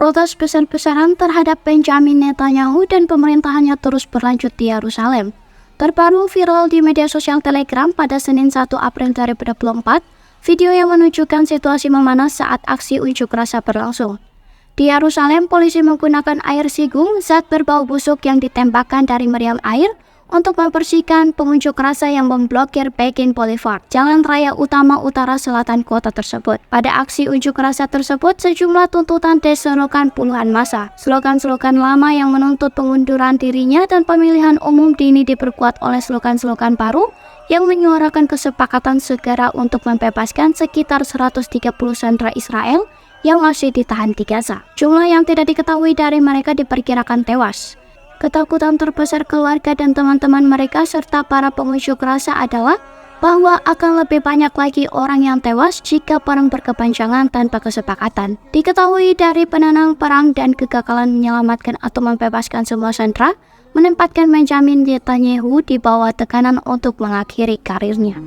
Protes besar-besaran terhadap Benjamin Netanyahu dan pemerintahannya terus berlanjut di Yerusalem. Terbaru viral di media sosial Telegram pada Senin 1 April 2024, video yang menunjukkan situasi memanas saat aksi unjuk rasa berlangsung. Di Yerusalem, polisi menggunakan air sigung, zat berbau busuk yang ditembakkan dari meriam air, untuk membersihkan pengunjuk rasa yang memblokir Begin Boulevard, jalan raya utama utara selatan kota tersebut. Pada aksi unjuk rasa tersebut, sejumlah tuntutan diserukan puluhan massa. Slogan-slogan lama yang menuntut pengunduran dirinya dan pemilihan umum dini diperkuat oleh slogan-slogan baru yang menyuarakan kesepakatan segera untuk membebaskan sekitar 130 sandera Israel yang masih ditahan di Gaza. Jumlah yang tidak diketahui dari mereka diperkirakan tewas. Ketakutan terbesar keluarga dan teman-teman mereka serta para pengunjuk rasa adalah bahwa akan lebih banyak lagi orang yang tewas jika perang berkepanjangan tanpa kesepakatan. Diketahui dari penenang perang dan kegagalan menyelamatkan atau membebaskan semua sandera, menempatkan Benjamin Netanyahu di bawah tekanan untuk mengakhiri karirnya.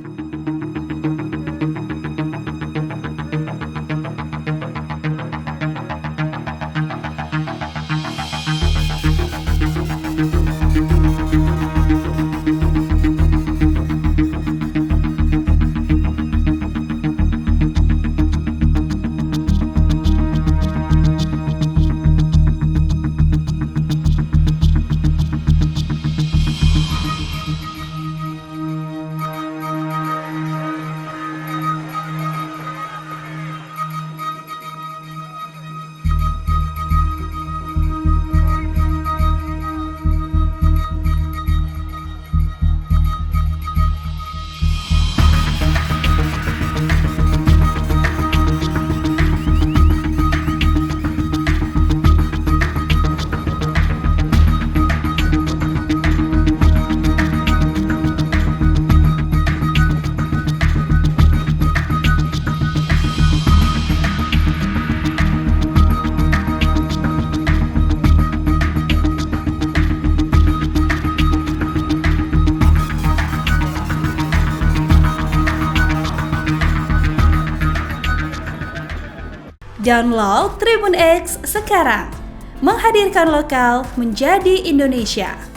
Download Tribun X sekarang, menghadirkan lokal menjadi Indonesia.